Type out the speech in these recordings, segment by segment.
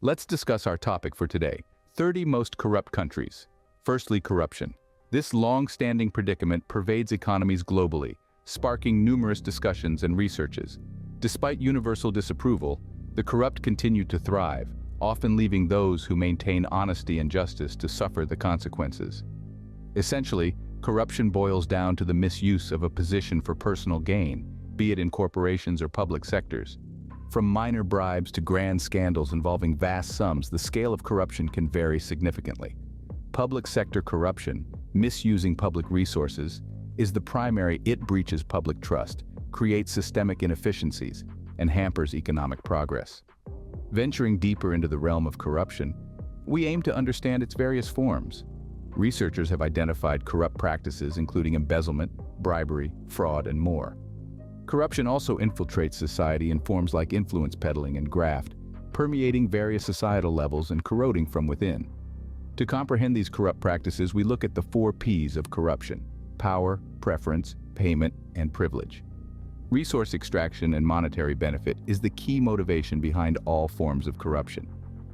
Let's discuss our topic for today, 30 most corrupt countries. Firstly, corruption. This long-standing predicament pervades economies globally, sparking numerous discussions and researches. Despite universal disapproval, the corrupt continue to thrive, often leaving those who maintain honesty and justice to suffer the consequences. Essentially, corruption boils down to the misuse of a position for personal gain, be it in corporations or public sectors. From minor bribes to grand scandals involving vast sums, the scale of corruption can vary significantly. Public sector corruption, misusing public resources, is the primary. It breaches public trust, creates systemic inefficiencies, and hampers economic progress. Venturing deeper into the realm of corruption, we aim to understand its various forms. Researchers have identified corrupt practices including embezzlement, bribery, fraud, and more. Corruption also infiltrates society in forms like influence peddling and graft, permeating various societal levels and corroding from within. To comprehend these corrupt practices, we look at the 4 P's of corruption: power, preference, payment, and privilege. Resource extraction and monetary benefit is the key motivation behind all forms of corruption.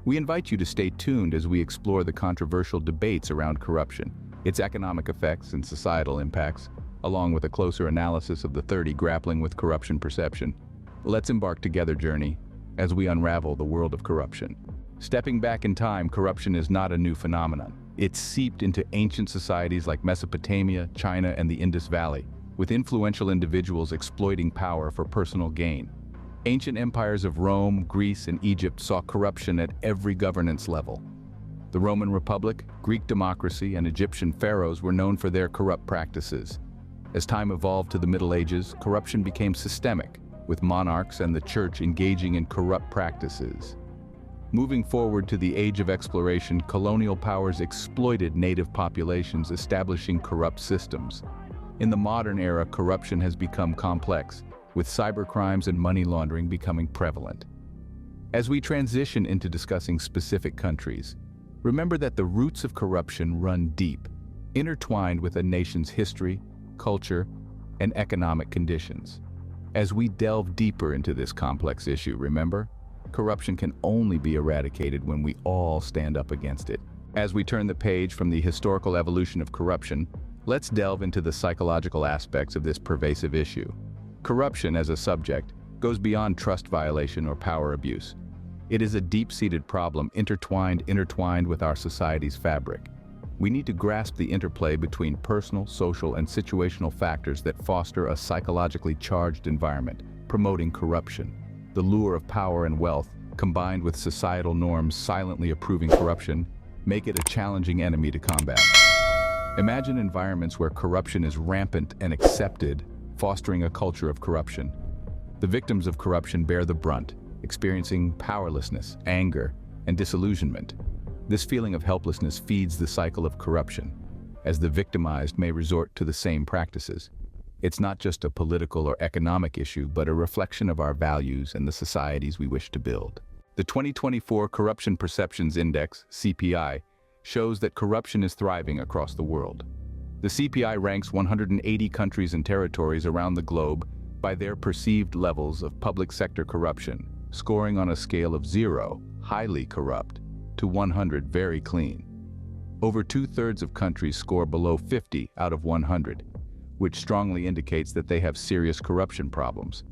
We invite you to stay tuned as we explore the controversial debates around corruption, its economic effects and societal impacts, along with a closer analysis of the 30 grappling with corruption perception. Let's embark together journey as we unravel the world of corruption. Stepping back in time, corruption is not a new phenomenon. It's seeped into ancient societies like Mesopotamia, China, and the Indus Valley, with influential individuals exploiting power for personal gain. Ancient empires of Rome, Greece, and Egypt saw corruption at every governance level. The Roman Republic, Greek democracy, and Egyptian pharaohs were known for their corrupt practices. As time evolved to the Middle Ages, corruption became systemic, with monarchs and the church engaging in corrupt practices. Moving forward to the Age of Exploration, colonial powers exploited native populations, establishing corrupt systems. In the modern era, corruption has become complex, with cybercrimes and money laundering becoming prevalent. As we transition into discussing specific countries, remember that the roots of corruption run deep, intertwined with a nation's history, culture, and economic conditions. As we delve deeper into this complex issue, remember, corruption can only be eradicated when we all stand up against it. As we turn the page from the historical evolution of corruption, let's delve into the psychological aspects of this pervasive issue. Corruption as a subject goes beyond trust violation or power abuse. It is a deep-seated problem intertwined with our society's fabric. We need to grasp the interplay between personal, social, and situational factors that foster a psychologically charged environment, promoting corruption. The lure of power and wealth, combined with societal norms silently approving corruption, make it a challenging enemy to combat. Imagine environments where corruption is rampant and accepted, fostering a culture of corruption. The victims of corruption bear the brunt, experiencing powerlessness, anger, and disillusionment. This feeling of helplessness feeds the cycle of corruption, as the victimized may resort to the same practices. It's not just a political or economic issue, but a reflection of our values and the societies we wish to build. The 2024 Corruption Perceptions Index, CPI, shows that corruption is thriving across the world. The CPI ranks 180 countries and territories around the globe by their perceived levels of public sector corruption, scoring on a scale of 0, highly corrupt, to 100, very clean. Over 2/3 of countries score below 50 out of 100, which strongly indicates that they have serious corruption problems.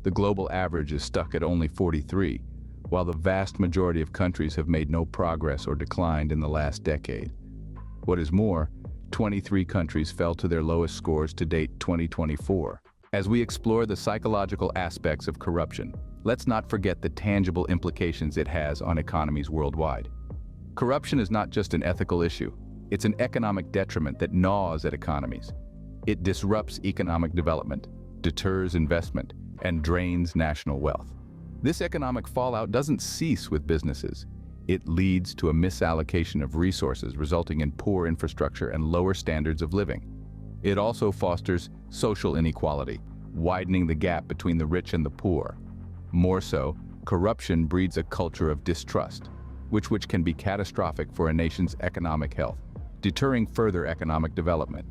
The global average is stuck at only 43, while the vast majority of countries have made no progress or declined in the last decade. What is more, 23 countries fell to their lowest scores to date 2024. As we explore the psychological aspects of corruption, let's not forget the tangible implications it has on economies worldwide. Corruption is not just an ethical issue, it's an economic detriment that gnaws at economies. It disrupts economic development, deters investment, and drains national wealth. This economic fallout doesn't cease with businesses. It leads to a misallocation of resources, resulting in poor infrastructure and lower standards of living. It also fosters social inequality, widening the gap between the rich and the poor. More so, corruption breeds a culture of distrust, which can be catastrophic for a nation's economic health, deterring further economic development.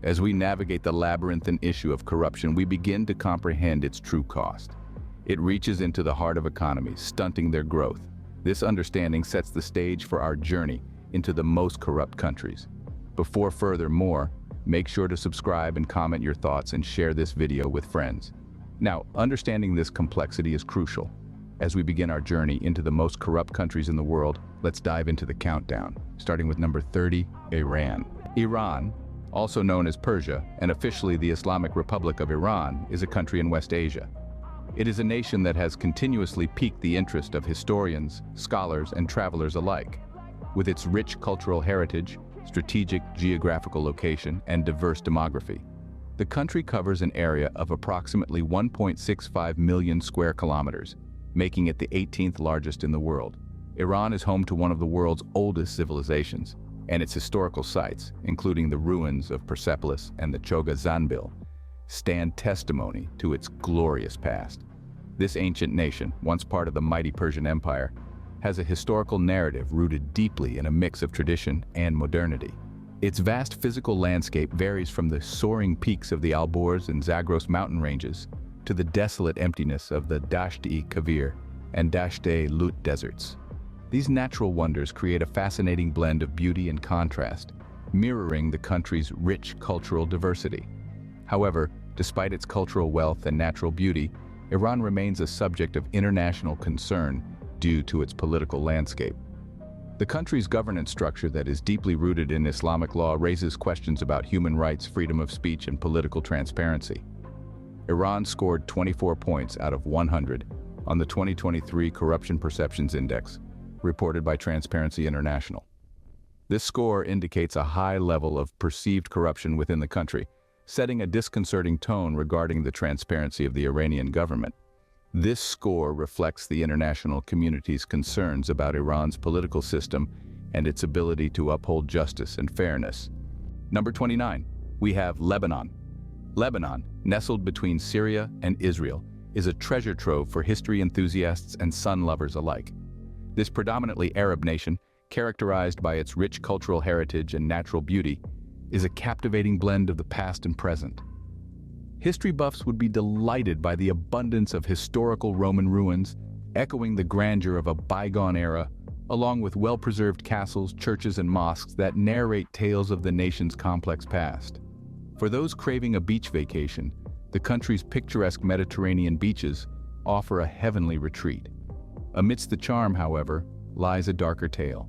As we navigate the labyrinthine issue of corruption, we begin to comprehend its true cost. It reaches into the heart of economies, stunting their growth. This understanding sets the stage for our journey into the most corrupt countries. Before furthermore, make sure to subscribe and comment your thoughts and share this video with friends. Now, understanding this complexity is crucial. As we begin our journey into the most corrupt countries in the world, let's dive into the countdown, starting with number 30, Iran. Iran, also known as Persia and officially the Islamic Republic of Iran, is a country in West Asia. It is a nation that has continuously piqued the interest of historians, scholars, and travelers alike. With its rich cultural heritage, strategic geographical location, and diverse demography, the country covers an area of approximately 1.65 million square kilometers, making it the 18th largest in the world. Iran is home to one of the world's oldest civilizations, and its historical sites, including the ruins of Persepolis and the Choga Zanbil, stand testimony to its glorious past. This ancient nation, once part of the mighty Persian Empire, has a historical narrative rooted deeply in a mix of tradition and modernity. Its vast physical landscape varies from the soaring peaks of the Alborz and Zagros mountain ranges to the desolate emptiness of the Dasht-e-Kavir and Dasht-e-Lut deserts. These natural wonders create a fascinating blend of beauty and contrast, mirroring the country's rich cultural diversity. However, despite its cultural wealth and natural beauty, Iran remains a subject of international concern due to its political landscape. The country's governance structure that is deeply rooted in Islamic law raises questions about human rights, freedom of speech, and political transparency. Iran scored 24 points out of 100 on the 2023 Corruption Perceptions Index, reported by Transparency International. This score indicates a high level of perceived corruption within the country, setting a disconcerting tone regarding the transparency of the Iranian government. This score reflects the international community's concerns about Iran's political system and its ability to uphold justice and fairness. Number 29, we have Lebanon. Lebanon, nestled between Syria and Israel, is a treasure trove for history enthusiasts and sun lovers alike. This predominantly Arab nation, characterized by its rich cultural heritage and natural beauty, is a captivating blend of the past and present. History buffs would be delighted by the abundance of historical Roman ruins, echoing the grandeur of a bygone era, along with well-preserved castles, churches, and mosques that narrate tales of the nation's complex past. For those craving a beach vacation, the country's picturesque Mediterranean beaches offer a heavenly retreat. Amidst the charm, however, lies a darker tale.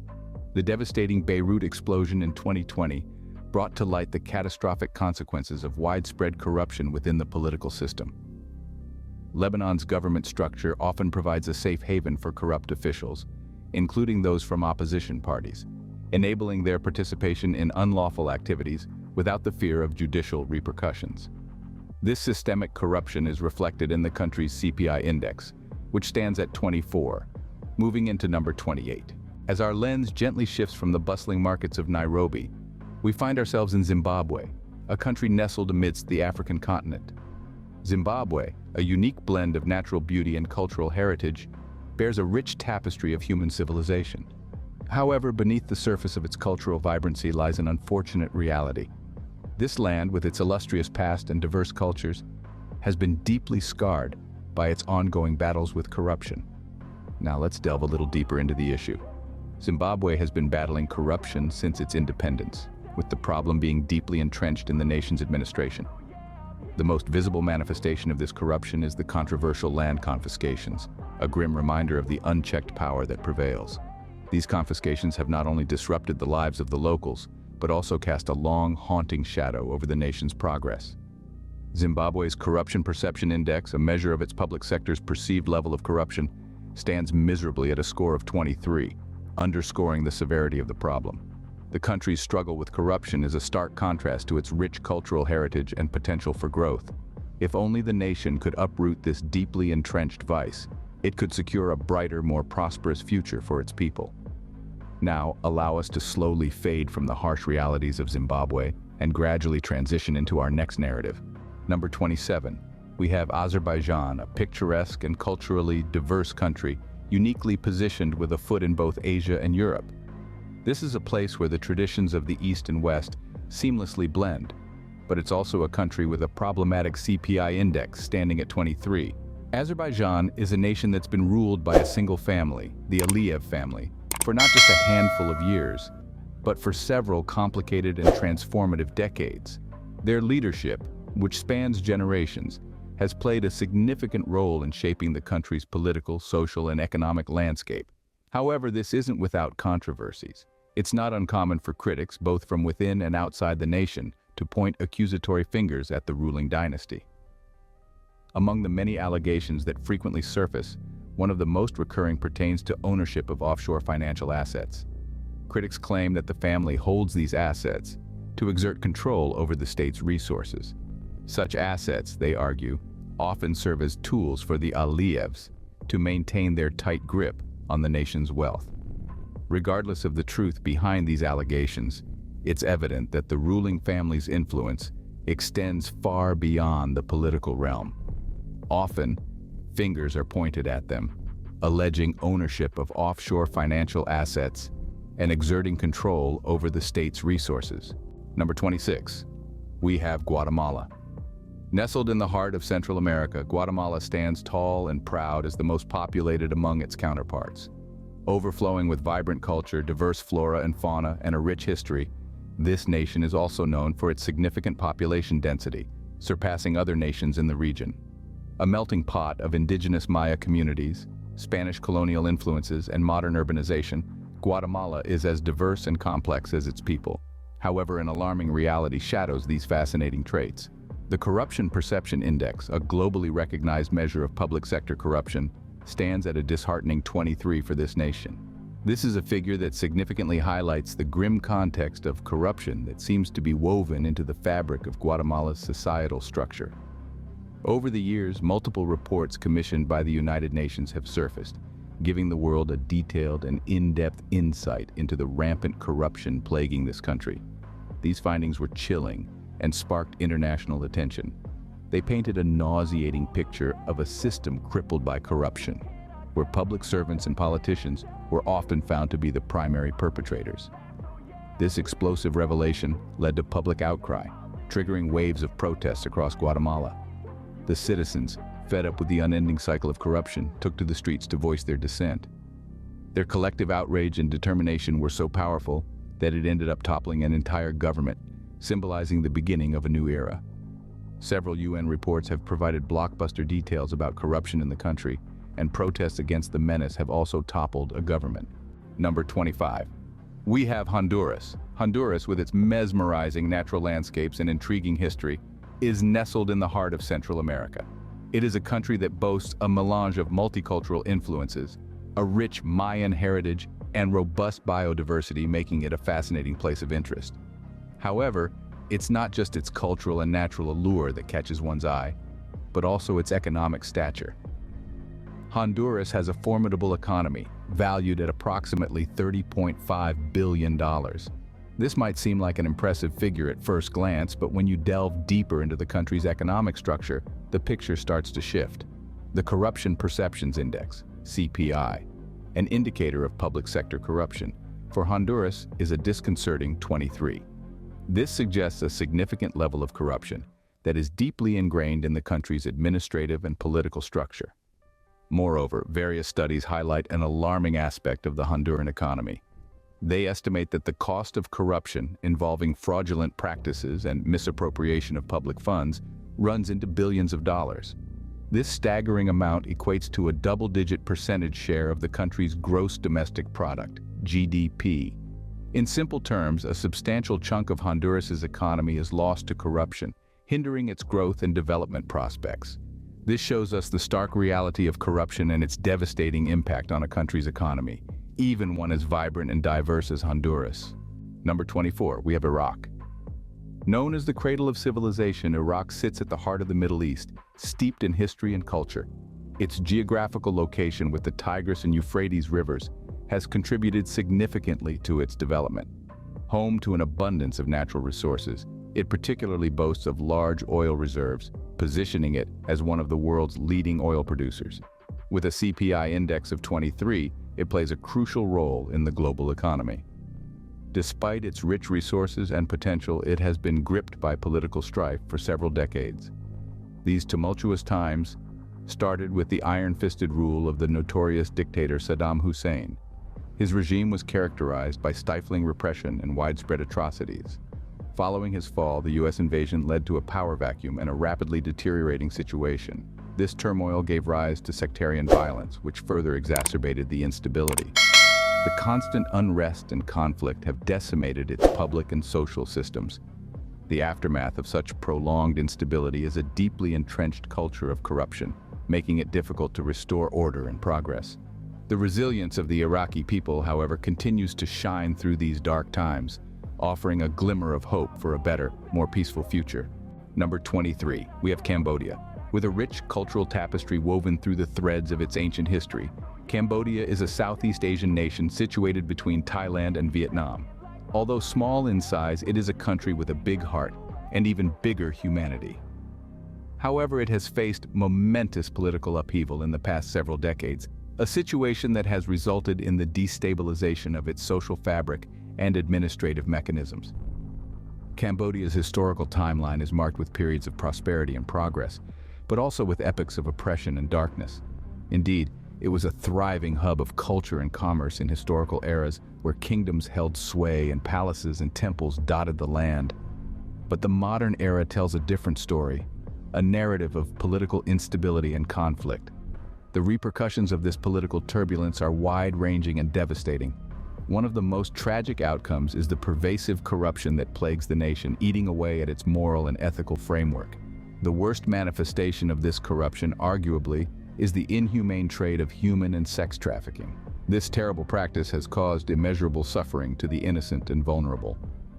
The devastating Beirut explosion in 2020 brought to light the catastrophic consequences of widespread corruption within the political system. Lebanon's government structure often provides a safe haven for corrupt officials, including those from opposition parties, enabling their participation in unlawful activities without the fear of judicial repercussions. This systemic corruption is reflected in the country's CPI index, which stands at 24, moving into number 28. As our lens gently shifts from the bustling markets of Nairobi, we find ourselves in Zimbabwe, a country nestled amidst the African continent. Zimbabwe, a unique blend of natural beauty and cultural heritage, bears a rich tapestry of human civilization. However, beneath the surface of its cultural vibrancy lies an unfortunate reality. This land, with its illustrious past and diverse cultures, has been deeply scarred by its ongoing battles with corruption. Now let's delve a little deeper into the issue. Zimbabwe has been battling corruption since its independence, with the problem being deeply entrenched in the nation's administration. The most visible manifestation of this corruption is the controversial land confiscations, a grim reminder of the unchecked power that prevails. These confiscations have not only disrupted the lives of the locals, but also cast a long, haunting shadow over the nation's progress. Zimbabwe's Corruption Perception Index, a measure of its public sector's perceived level of corruption, stands miserably at a score of 23, underscoring the severity of the problem. The country's struggle with corruption is a stark contrast to its rich cultural heritage and potential for growth. If only the nation could uproot this deeply entrenched vice, it could secure a brighter, more prosperous future for its people. Now, allow us to slowly fade from the harsh realities of Zimbabwe and gradually transition into our next narrative. Number 27, we have Azerbaijan, a picturesque and culturally diverse country, uniquely positioned with a foot in both Asia and Europe. This is a place where the traditions of the East and West seamlessly blend, but it's also a country with a problematic CPI index standing at 23, Azerbaijan is a nation that's been ruled by a single family, the Aliyev family, for not just a handful of years, but for several complicated and transformative decades. Their leadership, which spans generations, has played a significant role in shaping the country's political, social, and economic landscape. However, this isn't without controversies. It's not uncommon for critics, both from within and outside the nation, to point accusatory fingers at the ruling dynasty. Among the many allegations that frequently surface, one of the most recurring pertains to ownership of offshore financial assets. Critics claim that the family holds these assets to exert control over the state's resources. Such assets, they argue, often serve as tools for the Aliyevs to maintain their tight grip on the nation's wealth. Regardless of the truth behind these allegations, it's evident that the ruling family's influence extends far beyond the political realm. Often, fingers are pointed at them, alleging ownership of offshore financial assets and exerting control over the state's resources. Number 26, we have Guatemala. Nestled in the heart of Central America, Guatemala stands tall and proud as the most populated among its counterparts. Overflowing with vibrant culture, diverse flora and fauna, and a rich history, this nation is also known for its significant population density, surpassing other nations in the region. A melting pot of indigenous Maya communities, Spanish colonial influences, and modern urbanization, Guatemala is as diverse and complex as its people. However, an alarming reality shadows these fascinating traits. The Corruption Perception Index, a globally recognized measure of public sector corruption, stands at a disheartening 23 for this nation. This is a figure that significantly highlights the grim context of corruption that seems to be woven into the fabric of Guatemala's societal structure. Over the years, multiple reports commissioned by the United Nations have surfaced, giving the world a detailed and in-depth insight into the rampant corruption plaguing this country. These findings were chilling and sparked international attention. They painted a nauseating picture of a system crippled by corruption, where public servants and politicians were often found to be the primary perpetrators. This explosive revelation led to public outcry, triggering waves of protests across Guatemala. The citizens, fed up with the unending cycle of corruption, took to the streets to voice their dissent. Their collective outrage and determination were so powerful that it ended up toppling an entire government, symbolizing the beginning of a new era. Several UN reports have provided blockbuster details about corruption in the country, and protests against the menace have also toppled a government. Number 25. We have Honduras. Honduras, with its mesmerizing natural landscapes and intriguing history, is nestled in the heart of Central America. It is a country that boasts a melange of multicultural influences, a rich Mayan heritage, and robust biodiversity, making it a fascinating place of interest. However, it's not just its cultural and natural allure that catches one's eye, but also its economic stature. Honduras has a formidable economy, valued at approximately $30.5 billion. This might seem like an impressive figure at first glance, but when you delve deeper into the country's economic structure, the picture starts to shift. The Corruption Perceptions Index, CPI, an indicator of public sector corruption, for Honduras is a disconcerting 23. This suggests a significant level of corruption that is deeply ingrained in the country's administrative and political structure. Moreover, various studies highlight an alarming aspect of the Honduran economy. They estimate that the cost of corruption involving fraudulent practices and misappropriation of public funds runs into billions of dollars. This staggering amount equates to a double-digit percentage share of the country's gross domestic product, GDP. In simple terms, a substantial chunk of Honduras's economy is lost to corruption, hindering its growth and development prospects. This shows us the stark reality of corruption and its devastating impact on a country's economy, even one as vibrant and diverse as Honduras. Number 24, we have Iraq. Known as the cradle of civilization, Iraq sits at the heart of the Middle East, steeped in history and culture. Its geographical location with the Tigris and Euphrates rivers has contributed significantly to its development. Home to an abundance of natural resources, it particularly boasts of large oil reserves, positioning it as one of the world's leading oil producers. With a CPI index of 23, it plays a crucial role in the global economy. Despite its rich resources and potential, it has been gripped by political strife for several decades. These tumultuous times started with the iron-fisted rule of the notorious dictator Saddam Hussein. His regime was characterized by stifling repression and widespread atrocities. Following his fall, the U.S. invasion led to a power vacuum and a rapidly deteriorating situation. This turmoil gave rise to sectarian violence, which further exacerbated the instability. The constant unrest and conflict have decimated its public and social systems. The aftermath of such prolonged instability is a deeply entrenched culture of corruption, making it difficult to restore order and progress. The resilience of the Iraqi people, however, continues to shine through these dark times, offering a glimmer of hope for a better, more peaceful future. Number 23, we have Cambodia. With a rich cultural tapestry woven through the threads of its ancient history, Cambodia is a Southeast Asian nation situated between Thailand and Vietnam. Although small in size, it is a country with a big heart and even bigger humanity. However, it has faced momentous political upheaval in the past several decades, a situation that has resulted in the destabilization of its social fabric and administrative mechanisms. Cambodia's historical timeline is marked with periods of prosperity and progress, but also with epochs of oppression and darkness. Indeed, it was a thriving hub of culture and commerce in historical eras where kingdoms held sway and palaces and temples dotted the land. But the modern era tells a different story, a narrative of political instability and conflict. The repercussions of this political turbulence are wide-ranging and devastating. One of the most tragic outcomes is the pervasive corruption that plagues the nation, eating away at its moral and ethical framework. The worst manifestation of this corruption, arguably, is the inhumane trade of human and sex trafficking. This terrible practice has caused immeasurable suffering to the innocent and vulnerable,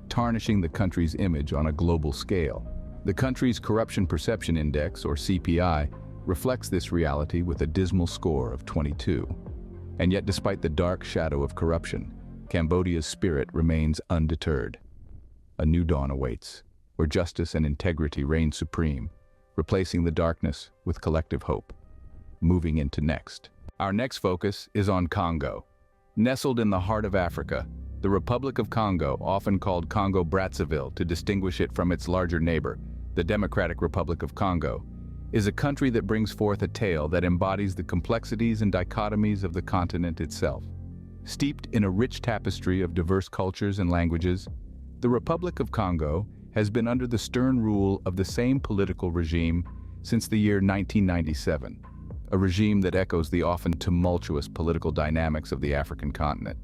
tarnishing the country's image on a global scale. The country's Corruption Perception Index, or CPI, reflects this reality with a dismal score of 22. And yet, despite the dark shadow of corruption, Cambodia's spirit remains undeterred. A new dawn awaits, where justice and integrity reign supreme, replacing the darkness with collective hope. Moving into next. Our next focus is on Congo. Nestled in the heart of Africa, the Republic of Congo, often called Congo-Brazzaville to distinguish it from its larger neighbor, the Democratic Republic of Congo, is a country that brings forth a tale that embodies the complexities and dichotomies of the continent itself. Steeped in a rich tapestry of diverse cultures and languages, the Republic of Congo has been under the stern rule of the same political regime since the year 1997, a regime that echoes the often tumultuous political dynamics of the African continent.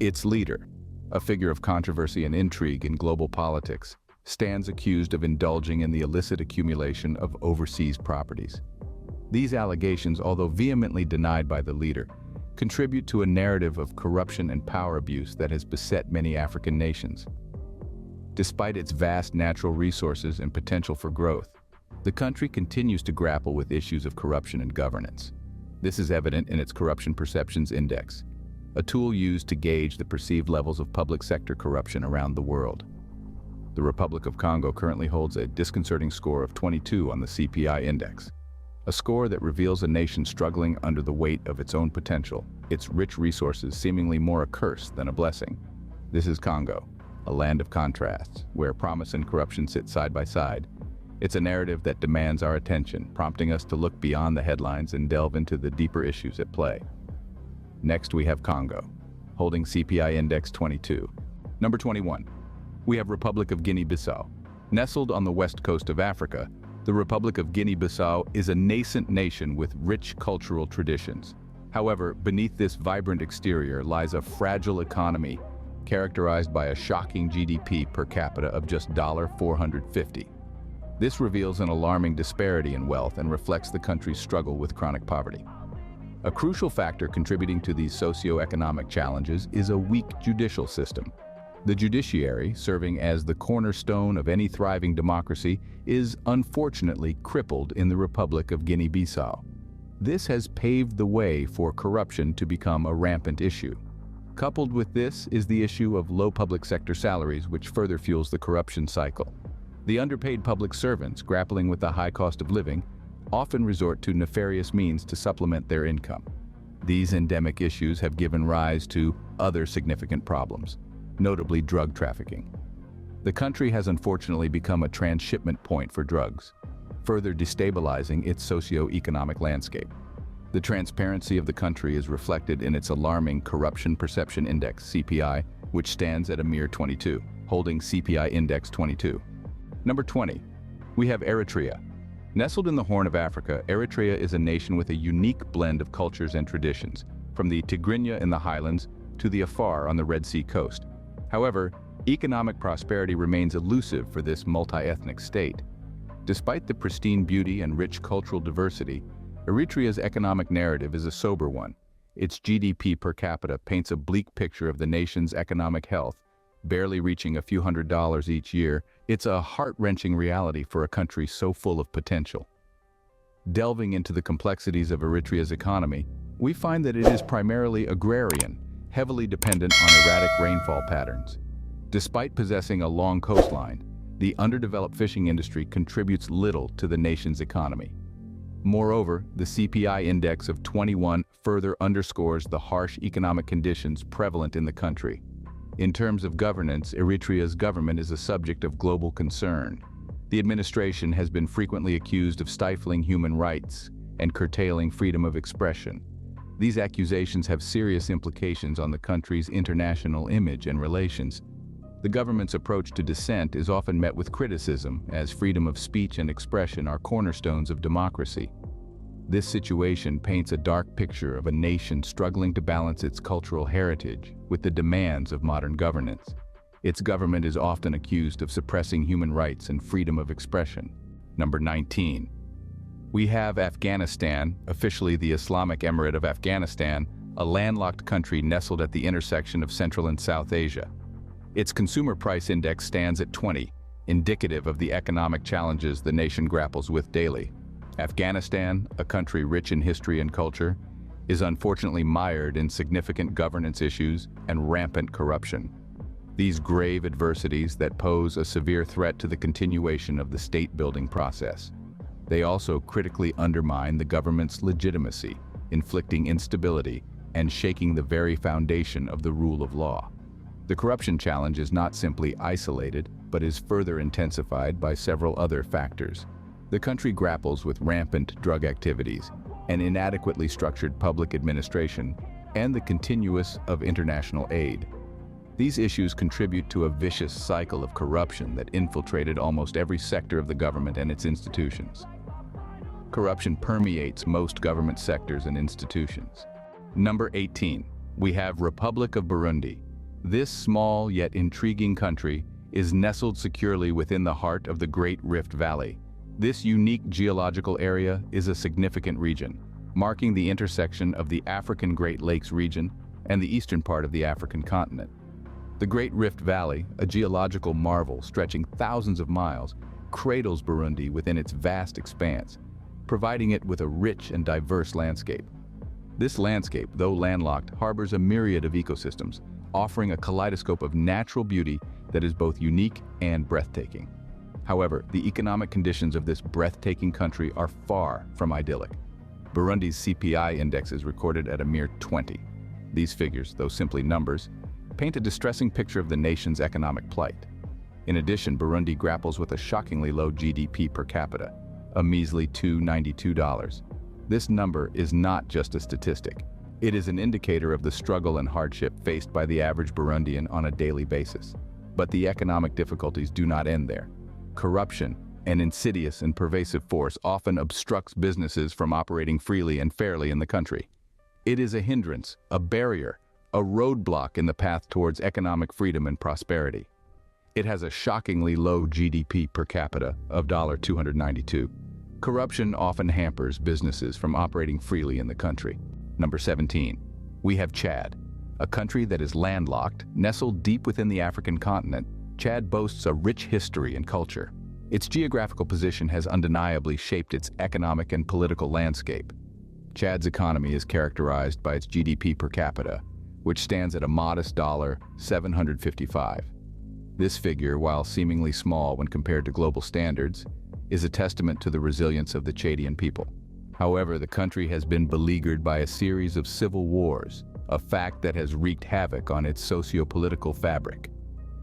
Its leader, a figure of controversy and intrigue in global politics, stands accused of indulging in the illicit accumulation of overseas properties. These allegations, although vehemently denied by the leader, contribute to a narrative of corruption and power abuse that has beset many African nations. Despite its vast natural resources and potential for growth, the country continues to grapple with issues of corruption and governance. This is evident in its Corruption Perceptions Index, a tool used to gauge the perceived levels of public sector corruption around the world. The Republic of Congo currently holds a disconcerting score of 22 on the CPI index, a score that reveals a nation struggling under the weight of its own potential, its rich resources seemingly more a curse than a blessing. This is Congo, a land of contrasts, where promise and corruption sit side by side. It's a narrative that demands our attention, prompting us to look beyond the headlines and delve into the deeper issues at play. Next, we have Congo, holding CPI Index 22. Number 21. We have Republic of Guinea-Bissau. Nestled on the west coast of Africa, the Republic of Guinea-Bissau is a nascent nation with rich cultural traditions. However, beneath this vibrant exterior lies a fragile economy characterized by a shocking GDP per capita of just $450. This reveals an alarming disparity in wealth and reflects the country's struggle with chronic poverty. A crucial factor contributing to these socio-economic challenges is a weak judicial system. The judiciary, serving as the cornerstone of any thriving democracy, is unfortunately crippled in the Republic of Guinea-Bissau. This has paved the way for corruption to become a rampant issue. Coupled with this is the issue of low public sector salaries, which further fuels the corruption cycle. The underpaid public servants, grappling with the high cost of living, often resort to nefarious means to supplement their income. These endemic issues have given rise to other significant problems, notably drug trafficking. The country has unfortunately become a transshipment point for drugs. further destabilizing its socio-economic landscape. The transparency of the country is reflected in its alarming Corruption Perception Index, CPI, which stands at a mere 22, holding CPI Index 22. Number 20, we have Eritrea. Nestled in the Horn of Africa, Eritrea is a nation with a unique blend of cultures and traditions, from the Tigrinya in the highlands to the Afar on the Red Sea coast. However, economic prosperity remains elusive for this multi-ethnic state. Despite the pristine beauty and rich cultural diversity, Eritrea's economic narrative is a sober one. Its GDP per capita paints a bleak picture of the nation's economic health, barely reaching a few $100s each year. It's a heart-wrenching reality for a country so full of potential. Delving into the complexities of Eritrea's economy, we find that it is primarily agrarian, heavily dependent on erratic rainfall patterns. Despite possessing a long coastline, the underdeveloped fishing industry contributes little to the nation's economy. Moreover, the CPI index of 21 further underscores the harsh economic conditions prevalent in the country. In terms of governance, Eritrea's government is a subject of global concern. The administration has been frequently accused of stifling human rights and curtailing freedom of expression. These accusations have serious implications on the country's international image and relations. The government's approach to dissent is often met with criticism, as freedom of speech and expression are cornerstones of democracy. This situation paints a dark picture of a nation struggling to balance its cultural heritage with the demands of modern governance. Its government is often accused of suppressing human rights and freedom of expression. Number 19. We have Afghanistan, officially the Islamic Emirate of Afghanistan, a landlocked country nestled at the intersection of Central and South Asia. Its consumer price index stands at 20, indicative of the economic challenges the nation grapples with daily. Afghanistan, a country rich in history and culture, is unfortunately mired in significant governance issues and rampant corruption. These grave adversities that pose a severe threat to the continuation of the state-building process. They also critically undermine the government's legitimacy, inflicting instability and shaking the very foundation of the rule of law. The corruption challenge is not simply isolated, but is further intensified by several other factors. The country grapples with rampant drug activities, an inadequately structured public administration, and the continuous of international aid. These issues contribute to a vicious cycle of corruption that infiltrated almost every sector of the government and its institutions. Corruption permeates most government sectors and institutions. Number 18, we have Republic of Burundi. This small yet intriguing country is nestled securely within the heart of the Great Rift Valley. This unique geological area is a significant region, marking the intersection of the African Great Lakes region and the eastern part of the African continent. The Great Rift Valley, a geological marvel stretching thousands of miles, cradles Burundi within its vast expanse, providing it with a rich and diverse landscape. This landscape, though landlocked, harbors a myriad of ecosystems, offering a kaleidoscope of natural beauty that is both unique and breathtaking. However, the economic conditions of this breathtaking country are far from idyllic. Burundi's CPI index is recorded at a mere 20. These figures, though simply numbers, paint a distressing picture of the nation's economic plight. In addition, Burundi grapples with a shockingly low GDP per capita, a measly $292. This number is not just a statistic. It is an indicator of the struggle and hardship faced by the average Burundian on a daily basis. But the economic difficulties do not end there. Corruption, an insidious and pervasive force, often obstructs businesses from operating freely and fairly in the country. It is a hindrance, a barrier, a roadblock in the path towards economic freedom and prosperity. It has a shockingly low GDP per capita of $292. Corruption often hampers businesses from operating freely in the country. Number 17, we have Chad, a country that is landlocked, nestled deep within the African continent. Chad boasts a rich history and culture. Its geographical position has undeniably shaped its economic and political landscape. Chad's economy is characterized by its GDP per capita, which stands at a modest $755. This figure, while seemingly small when compared to global standards, is a testament to the resilience of the Chadian people. However, the country has been beleaguered by a series of civil wars, a fact that has wreaked havoc on its socio-political fabric.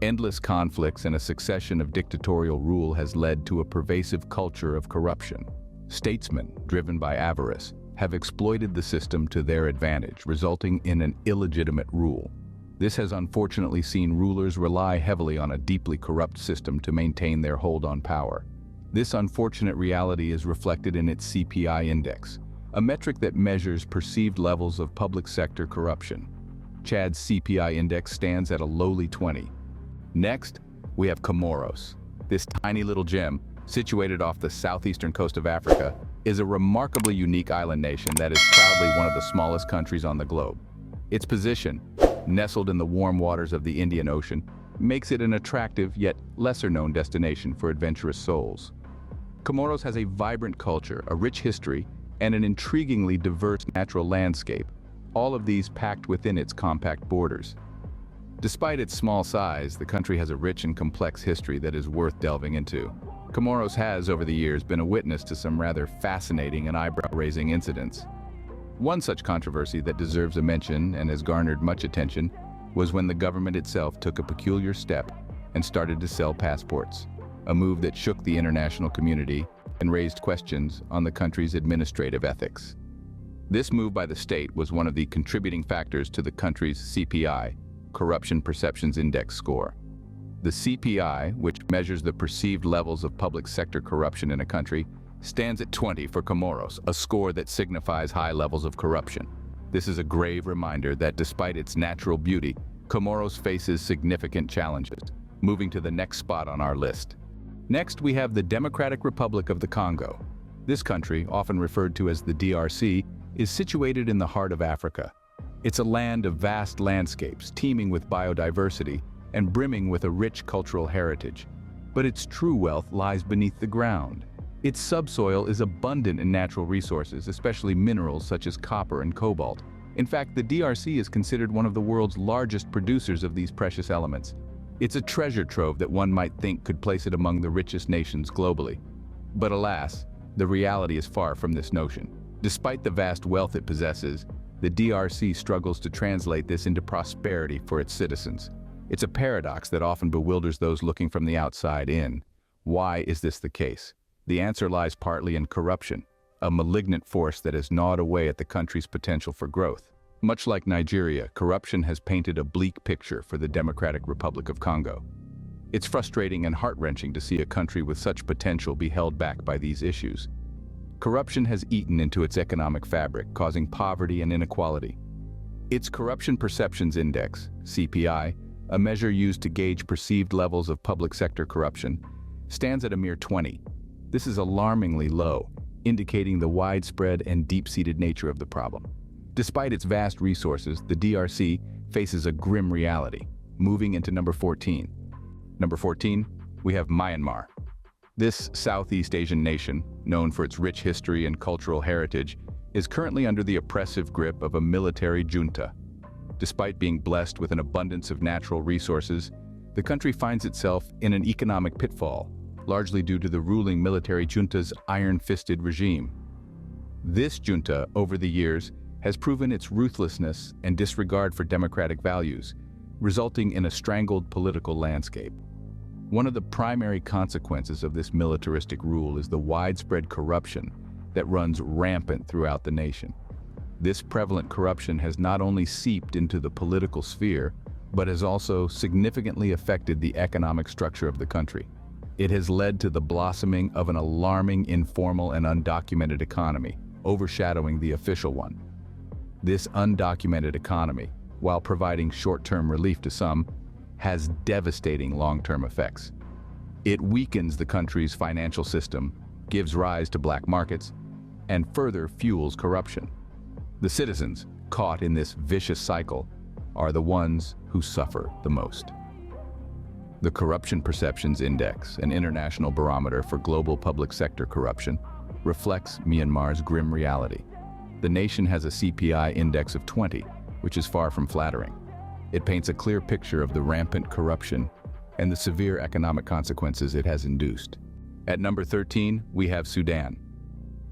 Endless conflicts and a succession of dictatorial rule has led to a pervasive culture of corruption. Statesmen, driven by avarice, have exploited the system to their advantage, resulting in an illegitimate rule. This has unfortunately seen rulers rely heavily on a deeply corrupt system to maintain their hold on power. This unfortunate reality is reflected in its CPI index, a metric that measures perceived levels of public sector corruption. Chad's CPI index stands at a lowly 20. Next, we have Comoros. This tiny little gem, situated off the southeastern coast of Africa, is a remarkably unique island nation that is proudly one of the smallest countries on the globe. Its position, nestled in the warm waters of the Indian Ocean, makes it an attractive yet lesser-known destination for adventurous souls. Comoros has a vibrant culture, a rich history, and an intriguingly diverse natural landscape, all of these packed within its compact borders. Despite its small size, the country has a rich and complex history that is worth delving into. Comoros has, over the years, been a witness to some rather fascinating and eyebrow-raising incidents. One such controversy that deserves a mention and has garnered much attention was when the government itself took a peculiar step and started to sell passports, a move that shook the international community and raised questions on the country's administrative ethics. This move by the state was one of the contributing factors to the country's CPI, Corruption Perceptions Index score. The CPI, which measures the perceived levels of public sector corruption in a country, stands at 20 for Comoros, a score that signifies high levels of corruption. This is a grave reminder that despite its natural beauty, Comoros faces significant challenges. Moving to the next spot on our list. Next, we have the Democratic Republic of the Congo. This country, often referred to as the DRC, is situated in the heart of Africa. It's a land of vast landscapes, teeming with biodiversity and brimming with a rich cultural heritage. But its true wealth lies beneath the ground. Its subsoil is abundant in natural resources, especially minerals such as copper and cobalt. In fact, the DRC is considered one of the world's largest producers of these precious elements. It's a treasure trove that one might think could place it among the richest nations globally. But alas, the reality is far from this notion. Despite the vast wealth it possesses, the DRC struggles to translate this into prosperity for its citizens. It's a paradox that often bewilders those looking from the outside in. Why is this the case? The answer lies partly in corruption, a malignant force that has gnawed away at the country's potential for growth. Much like Nigeria, corruption has painted a bleak picture for the Democratic Republic of Congo. It's frustrating and heart-wrenching to see a country with such potential be held back by these issues. Corruption has eaten into its economic fabric, causing poverty and inequality. Its Corruption Perceptions Index, CPI, a measure used to gauge perceived levels of public sector corruption, stands at a mere 20. This is alarmingly low, indicating the widespread and deep-seated nature of the problem. Despite its vast resources, the DRC faces a grim reality, moving into number 14. Number 14, we have Myanmar. This Southeast Asian nation, known for its rich history and cultural heritage, is currently under the oppressive grip of a military junta. Despite being blessed with an abundance of natural resources, the country finds itself in an economic pitfall, largely due to the ruling military junta's iron-fisted regime. This junta, over the years, has proven its ruthlessness and disregard for democratic values, resulting in a strangled political landscape. One of the primary consequences of this militaristic rule is the widespread corruption that runs rampant throughout the nation. This prevalent corruption has not only seeped into the political sphere, but has also significantly affected the economic structure of the country. It has led to the blossoming of an alarming informal and undocumented economy, overshadowing the official one. This undocumented economy, while providing short-term relief to some, has devastating long-term effects. It weakens the country's financial system, gives rise to black markets, and further fuels corruption. The citizens, caught in this vicious cycle, are the ones who suffer the most. The Corruption Perceptions Index, an international barometer for global public sector corruption, reflects Myanmar's grim reality. The nation has a CPI index of 20, which is far from flattering. It paints a clear picture of the rampant corruption and the severe economic consequences it has induced. At number 13, we have Sudan.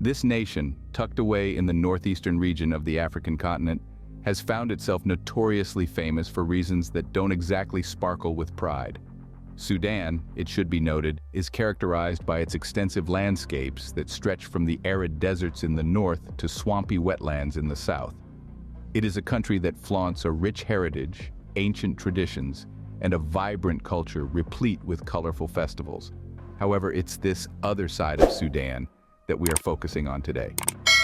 This nation, tucked away in the northeastern region of the African continent, has found itself notoriously famous for reasons that don't exactly sparkle with pride. Sudan, it should be noted, is characterized by its extensive landscapes that stretch from the arid deserts in the north to swampy wetlands in the south. It is a country that flaunts a rich heritage, ancient traditions, and a vibrant culture replete with colorful festivals. However, it's this other side of Sudan that we are focusing on today.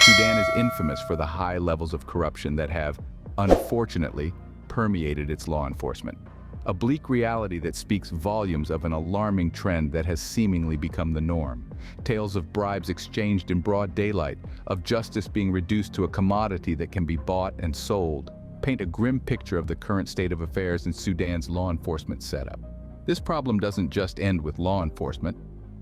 Sudan is infamous for the high levels of corruption that have, unfortunately, permeated its law enforcement. A bleak reality that speaks volumes of an alarming trend that has seemingly become the norm. Tales of bribes exchanged in broad daylight, of justice being reduced to a commodity that can be bought and sold, paint a grim picture of the current state of affairs in Sudan's law enforcement setup. This problem doesn't just end with law enforcement.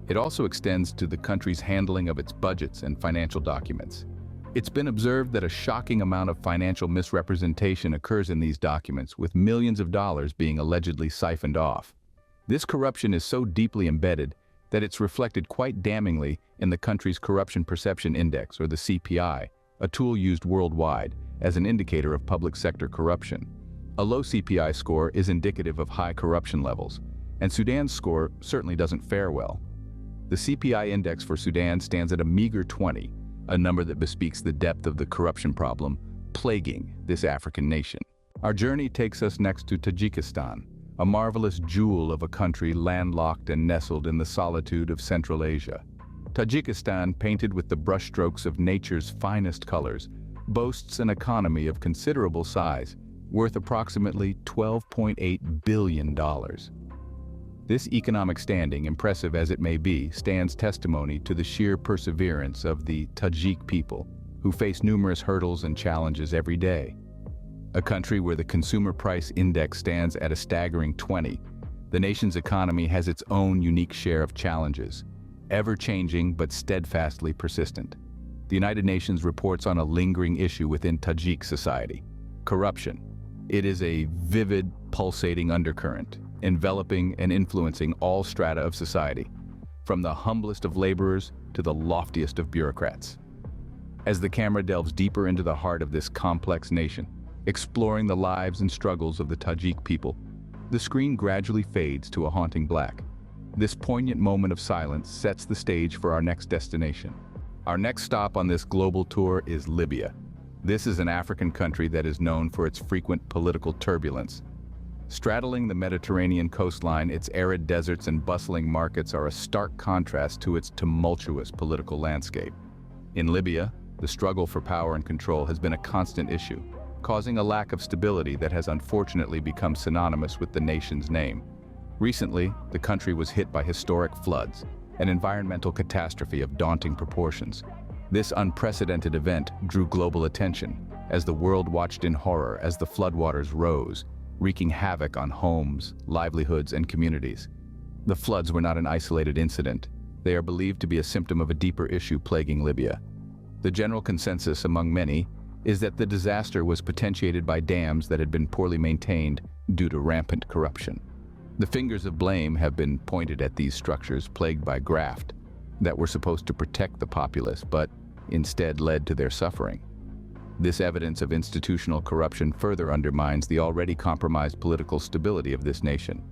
It also extends to the country's handling of its budgets and financial documents. It's been observed that a shocking amount of financial misrepresentation occurs in these documents, with millions of dollars being allegedly siphoned off. This corruption is so deeply embedded that it's reflected quite damningly in the country's Corruption Perception Index, or the CPI, a tool used worldwide as an indicator of public sector corruption. A low CPI score is indicative of high corruption levels, and Sudan's score certainly doesn't fare well. The CPI index for Sudan stands at a meager 20, a number that bespeaks the depth of the corruption problem plaguing this African nation. Our journey takes us next to Tajikistan, a marvelous jewel of a country landlocked and nestled in the solitude of Central Asia. Tajikistan, painted with the brushstrokes of nature's finest colors, boasts an economy of considerable size, worth approximately $12.8 billion. This economic standing, impressive as it may be, stands testimony to the sheer perseverance of the Tajik people, who face numerous hurdles and challenges every day. A country where the consumer price index stands at a staggering 20, the nation's economy has its own unique share of challenges, ever-changing but steadfastly persistent. The United Nations reports on a lingering issue within Tajik society: corruption. It is a vivid, pulsating undercurrent, enveloping and influencing all strata of society, from the humblest of laborers to the loftiest of bureaucrats. As the camera delves deeper into the heart of this complex nation, exploring the lives and struggles of the Tajik people, the screen gradually fades to a haunting black. This poignant moment of silence sets the stage for our next destination. Our next stop on this global tour is Libya. This is an African country that is known for its frequent political turbulence. Straddling the Mediterranean coastline, its arid deserts and bustling markets are a stark contrast to its tumultuous political landscape. In Libya, the struggle for power and control has been a constant issue, causing a lack of stability that has unfortunately become synonymous with the nation's name. Recently, the country was hit by historic floods, an environmental catastrophe of daunting proportions. This unprecedented event drew global attention as the world watched in horror as the floodwaters rose, wreaking havoc on homes, livelihoods, and communities. The floods were not an isolated incident. They are believed to be a symptom of a deeper issue plaguing Libya. The general consensus among many is that the disaster was potentiated by dams that had been poorly maintained due to rampant corruption. The fingers of blame have been pointed at these structures plagued by graft that were supposed to protect the populace, but instead led to their suffering. This evidence of institutional corruption further undermines the already compromised political stability of this nation.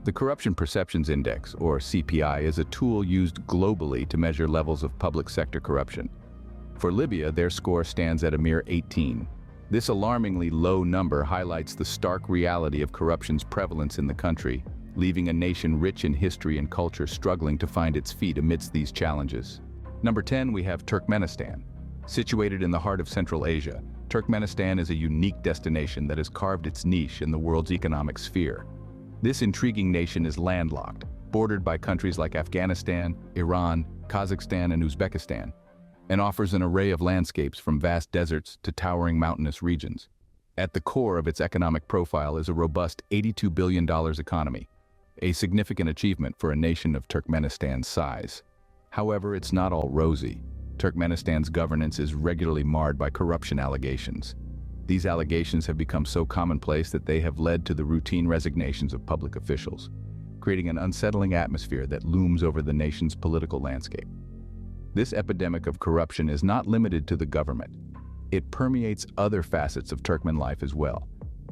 The Corruption Perceptions Index, or CPI, is a tool used globally to measure levels of public sector corruption. For Libya, their score stands at a mere 18. This alarmingly low number highlights the stark reality of corruption's prevalence in the country, leaving a nation rich in history and culture struggling to find its feet amidst these challenges. Number 10, we have Turkmenistan. Situated in the heart of Central Asia, Turkmenistan is a unique destination that has carved its niche in the world's economic sphere. This intriguing nation is landlocked, bordered by countries like Afghanistan, Iran, Kazakhstan, and Uzbekistan, and offers an array of landscapes from vast deserts to towering mountainous regions. At the core of its economic profile is a robust $82 billion economy, a significant achievement for a nation of Turkmenistan's size. However, it's not all rosy. Turkmenistan's governance is regularly marred by corruption allegations. These allegations have become so commonplace that they have led to the routine resignations of public officials, creating an unsettling atmosphere that looms over the nation's political landscape. This epidemic of corruption is not limited to the government. it permeates other facets of Turkmen life as well,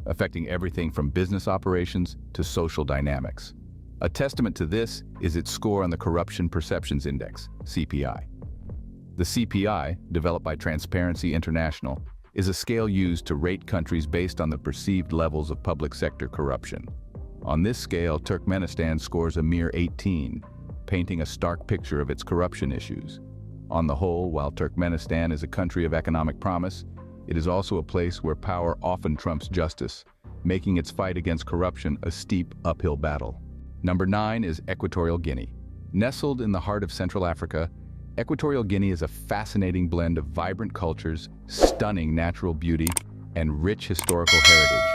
affecting everything from business operations to social dynamics. A testament to this is its score on the Corruption Perceptions Index, CPI. The CPI, developed by Transparency International, is a scale used to rate countries based on the perceived levels of public sector corruption. On this scale, Turkmenistan scores a mere 18, painting a stark picture of its corruption issues. On the whole, while Turkmenistan is a country of economic promise, it is also a place where power often trumps justice, making its fight against corruption a steep uphill battle. Number 9 is Equatorial Guinea. Nestled in the heart of Central Africa, Equatorial Guinea is a fascinating blend of vibrant cultures, stunning natural beauty, and rich historical heritage.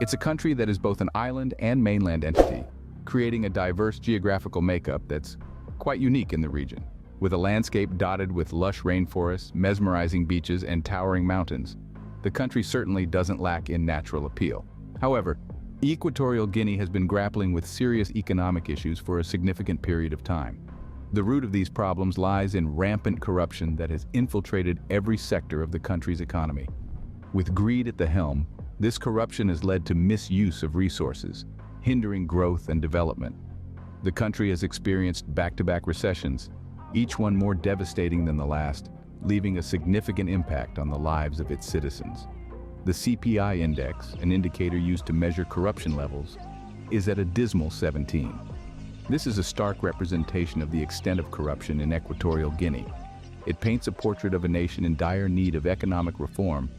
It's a country that is both an island and mainland entity, creating a diverse geographical makeup that's quite unique in the region. With a landscape dotted with lush rainforests, mesmerizing beaches, and towering mountains, the country certainly doesn't lack in natural appeal. However, Equatorial Guinea has been grappling with serious economic issues for a significant period of time. The root of these problems lies in rampant corruption that has infiltrated every sector of the country's economy. With greed at the helm, this corruption has led to misuse of resources, hindering growth and development. The country has experienced back-to-back recessions, each one more devastating than the last, leaving a significant impact on the lives of its citizens. The CPI index, an indicator used to measure corruption levels, is at a dismal 17. This is a stark representation of the extent of corruption in Equatorial Guinea. It paints a portrait of a nation in dire need of economic reform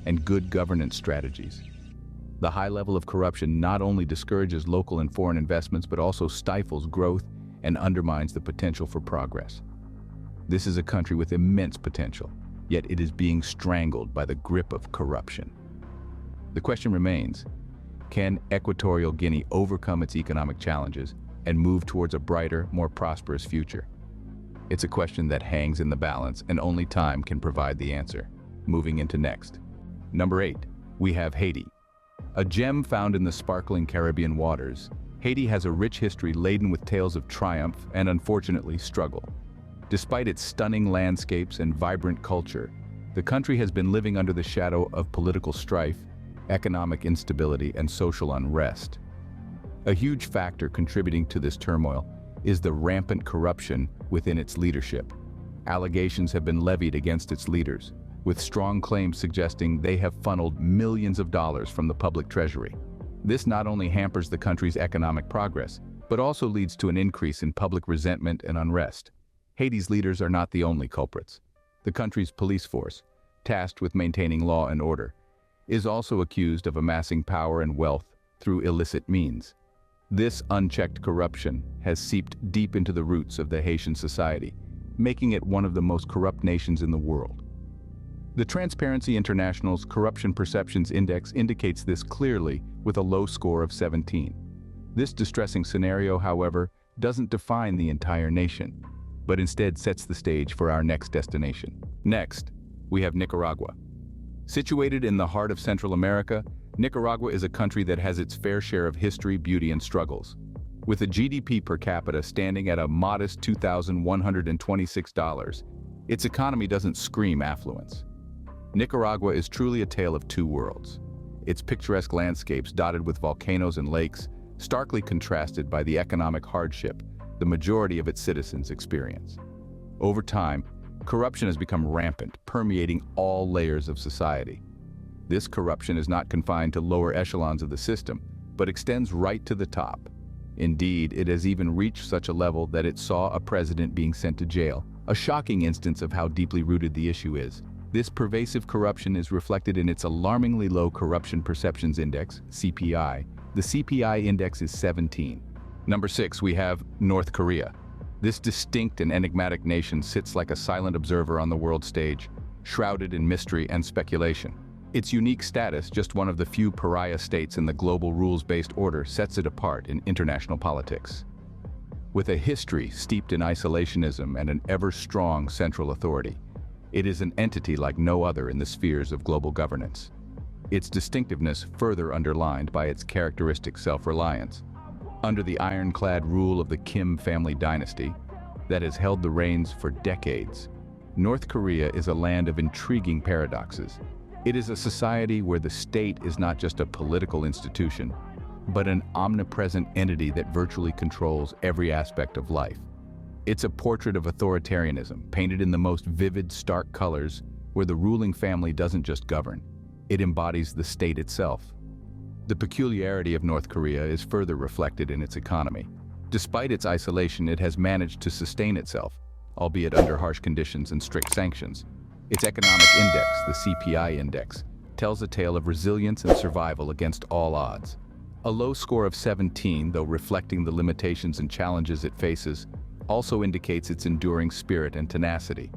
and good governance strategies. The high level of corruption not only discourages local and foreign investments, but also stifles growth and undermines the potential for progress. This is a country with immense potential, yet it is being strangled by the grip of corruption. The question remains, can Equatorial Guinea overcome its economic challenges and move towards a brighter, more prosperous future? It's a question that hangs in the balance, and only time can provide the answer. Moving into next. Number 8, we have Haiti. A gem found in the sparkling Caribbean waters, Haiti has a rich history laden with tales of triumph and, unfortunately, struggle. Despite its stunning landscapes and vibrant culture, the country has been living under the shadow of political strife, economic instability, and social unrest. A huge factor contributing to this turmoil is the rampant corruption within its leadership. Allegations have been levied against its leaders, with strong claims suggesting they have funneled millions of dollars from the public treasury. This not only hampers the country's economic progress, but also leads to an increase in public resentment and unrest. Haiti's leaders are not the only culprits. The country's police force, tasked with maintaining law and order, is also accused of amassing power and wealth through illicit means. This unchecked corruption has seeped deep into the roots of the Haitian society, making it one of the most corrupt nations in the world. The Transparency International's Corruption Perceptions Index indicates this clearly with a low score of 17. This distressing scenario, however, doesn't define the entire nation, but instead sets the stage for our next destination. Next, we have Nicaragua. Situated in the heart of Central America, Nicaragua is a country that has its fair share of history, beauty, and struggles. With a GDP per capita standing at a modest $2,126, its economy doesn't scream affluence. Nicaragua is truly a tale of two worlds. Its picturesque landscapes dotted with volcanoes and lakes, starkly contrasted by the economic hardship the majority of its citizens experience. Over time, corruption has become rampant, permeating all layers of society. This corruption is not confined to lower echelons of the system, but extends right to the top. Indeed, it has even reached such a level that it saw a president being sent to jail, a shocking instance of how deeply rooted the issue is. This pervasive corruption is reflected in its alarmingly low Corruption Perceptions Index, CPI. The CPI index is 17. Number 6, we have North Korea. This distinct and enigmatic nation sits like a silent observer on the world stage, shrouded in mystery and speculation. Its unique status, just one of the few pariah states in the global rules-based order, sets it apart in international politics. With a history steeped in isolationism and an ever-strong central authority, it is an entity like no other in the spheres of global governance. Its distinctiveness further underlined by its characteristic self-reliance. Under the ironclad rule of the Kim family dynasty that has held the reins for decades, North Korea is a land of intriguing paradoxes. It is a society where the state is not just a political institution, but an omnipresent entity that virtually controls every aspect of life. It's a portrait of authoritarianism, painted in the most vivid, stark colors, where the ruling family doesn't just govern, it embodies the state itself. The peculiarity of North Korea is further reflected in its economy. Despite its isolation, it has managed to sustain itself, albeit under harsh conditions and strict sanctions. Its economic index, the CPI index, tells a tale of resilience and survival against all odds. A low score of 17, though reflecting the limitations and challenges it faces, also indicates its enduring spirit and tenacity.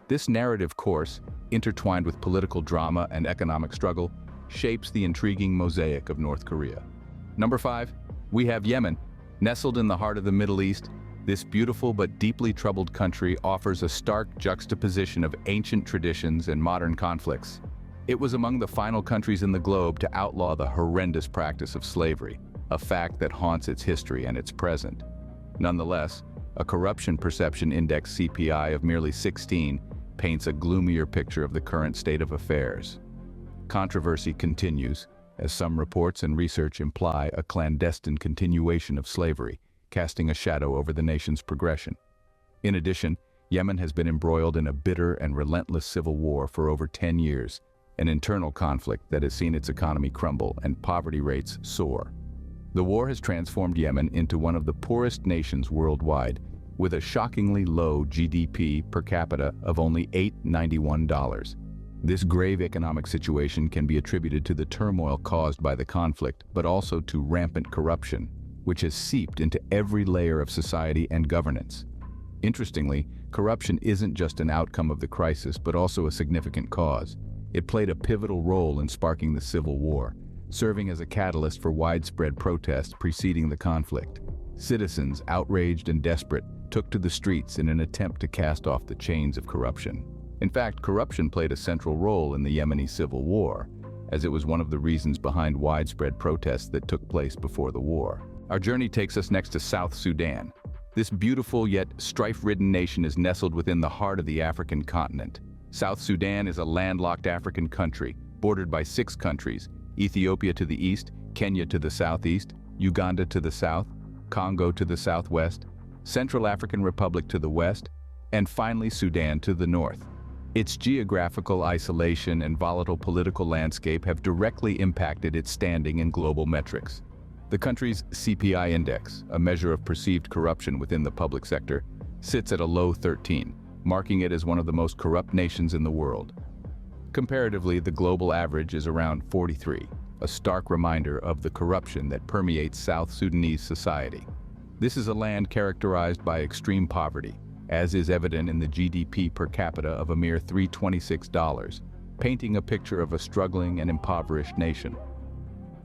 This narrative course, intertwined with political drama and economic struggle, shapes the intriguing mosaic of North Korea. Number 5, we have Yemen. Nestled in the heart of the Middle East, this beautiful but deeply troubled country offers a stark juxtaposition of ancient traditions and modern conflicts. It was among the final countries in the globe to outlaw the horrendous practice of slavery, a fact that haunts its history and its present. Nonetheless, a corruption perception index CPI of merely 16 paints a gloomier picture of the current state of affairs. Controversy continues, as some reports and research imply a clandestine continuation of slavery, casting a shadow over the nation's progression. In addition, Yemen has been embroiled in a bitter and relentless civil war for over 10 years, an internal conflict that has seen its economy crumble and poverty rates soar. The war has transformed Yemen into one of the poorest nations worldwide, with a shockingly low GDP per capita of only $891. This grave economic situation can be attributed to the turmoil caused by the conflict, but also to rampant corruption, which has seeped into every layer of society and governance. Interestingly, corruption isn't just an outcome of the crisis, but also a significant cause. It played a pivotal role in sparking the civil war, serving as a catalyst for widespread protests preceding the conflict. Citizens, outraged and desperate, took to the streets in an attempt to cast off the chains of corruption. In fact, corruption played a central role in the Yemeni civil war, as it was one of the reasons behind widespread protests that took place before the war. Our journey takes us next to South Sudan. This beautiful yet strife-ridden nation is nestled within the heart of the African continent. South Sudan is a landlocked African country, bordered by 6 countries: Ethiopia to the east, Kenya to the southeast, Uganda to the south, Congo to the southwest, Central African Republic to the west, and finally Sudan to the north. Its geographical isolation and volatile political landscape have directly impacted its standing in global metrics. The country's CPI index, a measure of perceived corruption within the public sector, sits at a low 13, marking it as one of the most corrupt nations in the world. Comparatively, the global average is around 43, a stark reminder of the corruption that permeates South Sudanese society. This is a land characterized by extreme poverty, as is evident in the GDP per capita of a mere $326, painting a picture of a struggling and impoverished nation.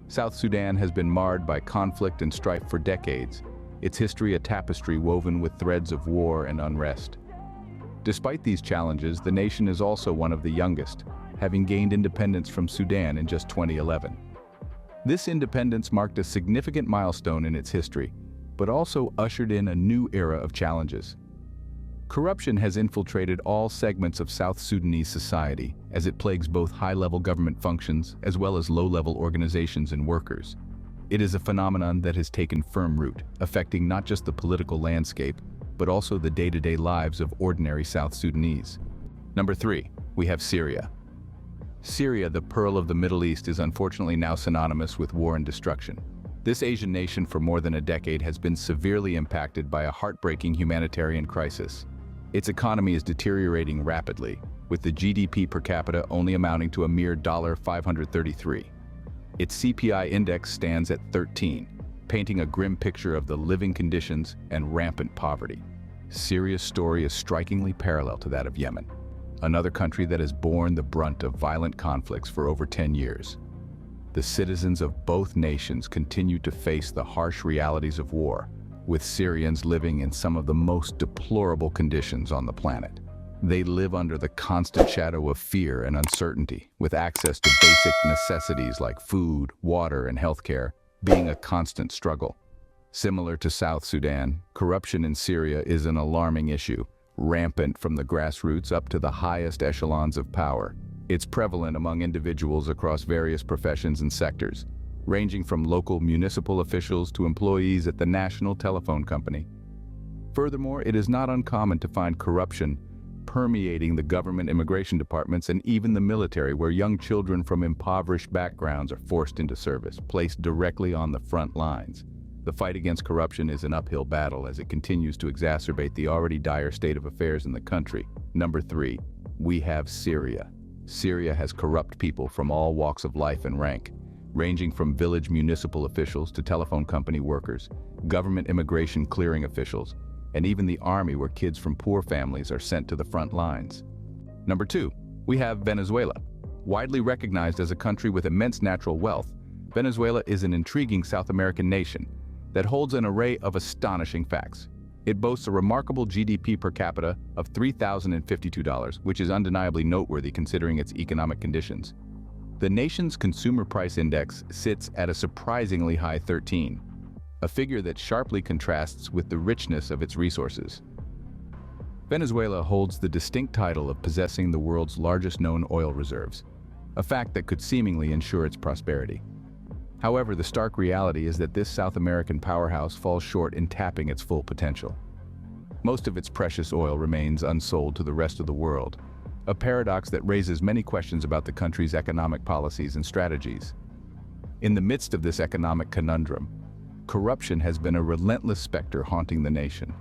South Sudan has been marred by conflict and strife for decades, its history a tapestry woven with threads of war and unrest. Despite these challenges, the nation is also one of the youngest, having gained independence from Sudan in just 2011. This independence marked a significant milestone in its history, but also ushered in a new era of challenges. Corruption has infiltrated all segments of South Sudanese society, as it plagues both high-level government functions as well as low-level organizations and workers. It is a phenomenon that has taken firm root, affecting not just the political landscape, but also the day-to-day lives of ordinary South Sudanese. Number 3, we have Syria. Syria, the pearl of the Middle East, is unfortunately now synonymous with war and destruction. This Asian nation for more than a decade has been severely impacted by a heartbreaking humanitarian crisis. Its economy is deteriorating rapidly, with the GDP per capita only amounting to a mere $533. Its CPI index stands at 13, painting a grim picture of the living conditions and rampant poverty. Syria's story is strikingly parallel to that of Yemen, another country that has borne the brunt of violent conflicts for over 10 years. The citizens of both nations continue to face the harsh realities of war, with Syrians living in some of the most deplorable conditions on the planet. They live under the constant shadow of fear and uncertainty, with access to basic necessities like food, water, and healthcare being a constant struggle. Similar to South Sudan, corruption in Syria is an alarming issue, rampant from the grassroots up to the highest echelons of power. It's prevalent among individuals across various professions and sectors, ranging from local municipal officials to employees at the national telephone company. Furthermore, it is not uncommon to find corruption permeating the government immigration departments and even the military, where young children from impoverished backgrounds are forced into service, placed directly on the front lines. The fight against corruption is an uphill battle as it continues to exacerbate the already dire state of affairs in the country. Number 3, we have Syria. Syria has corrupt people from all walks of life and rank, ranging from village municipal officials to telephone company workers, government immigration clearing officials, and even the army, where kids from poor families are sent to the front lines. Number 2, we have Venezuela. Widely recognized as a country with immense natural wealth, Venezuela is an intriguing South American nation that holds an array of astonishing facts. It boasts a remarkable GDP per capita of $3,052, which is undeniably noteworthy considering its economic conditions. The nation's consumer price index sits at a surprisingly high 13, a figure that sharply contrasts with the richness of its resources. Venezuela holds the distinct title of possessing the world's largest known oil reserves, a fact that could seemingly ensure its prosperity. However, the stark reality is that this South American powerhouse falls short in tapping its full potential. Most of its precious oil remains unsold to the rest of the world, a paradox that raises many questions about the country's economic policies and strategies. In the midst of this economic conundrum, corruption has been a relentless specter haunting the nation.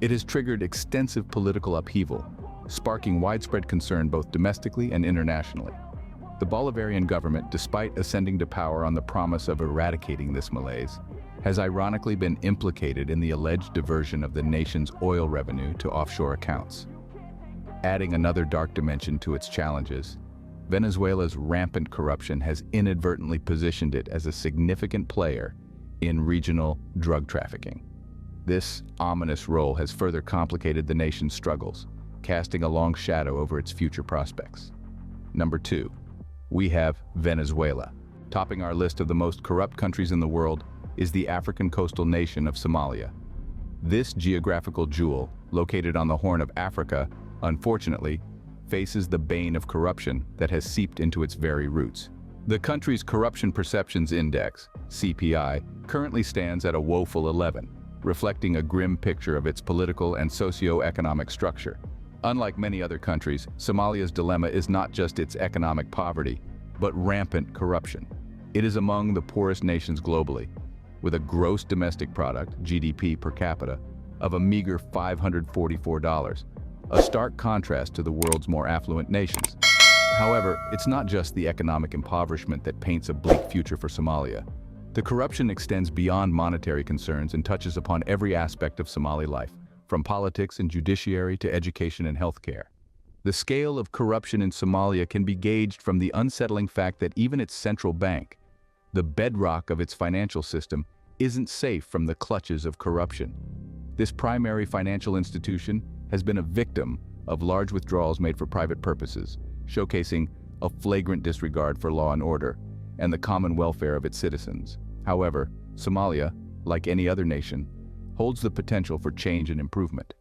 It has triggered extensive political upheaval, sparking widespread concern both domestically and internationally. The Bolivarian government, despite ascending to power on the promise of eradicating this malaise, has ironically been implicated in the alleged diversion of the nation's oil revenue to offshore accounts. Adding another dark dimension to its challenges, Venezuela's rampant corruption has inadvertently positioned it as a significant player in regional drug trafficking. This ominous role has further complicated the nation's struggles, casting a long shadow over its future prospects. Number 2, we have Venezuela. Topping our list of the most corrupt countries in the world is the African coastal nation of Somalia. This geographical jewel, located on the Horn of Africa, unfortunately, faces the bane of corruption that has seeped into its very roots. The country's Corruption Perceptions Index, CPI, currently stands at a woeful 11, reflecting a grim picture of its political and socio-economic structure. Unlike many other countries, Somalia's dilemma is not just its economic poverty, but rampant corruption. It is among the poorest nations globally, with a gross domestic product, GDP per capita, of a meager $544, a stark contrast to the world's more affluent nations. However, it's not just the economic impoverishment that paints a bleak future for Somalia. The corruption extends beyond monetary concerns and touches upon every aspect of Somali life, from politics and judiciary to education and healthcare. The scale of corruption in Somalia can be gauged from the unsettling fact that even its central bank, the bedrock of its financial system, isn't safe from the clutches of corruption. This primary financial institution has been a victim of large withdrawals made for private purposes, showcasing a flagrant disregard for law and order and the common welfare of its citizens. However, Somalia, like any other nation, holds the potential for change and improvement.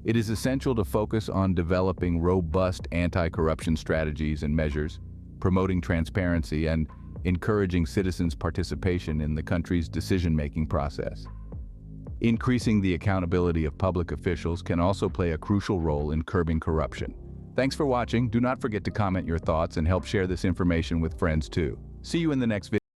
It is essential to focus on developing robust anti-corruption strategies and measures, promoting transparency, and encouraging citizens' participation in the country's decision-making process. Increasing the accountability of public officials can also play a crucial role in curbing corruption. Thanks for watching. Do not forget to comment your thoughts and help share this information with friends too. See you in the next video.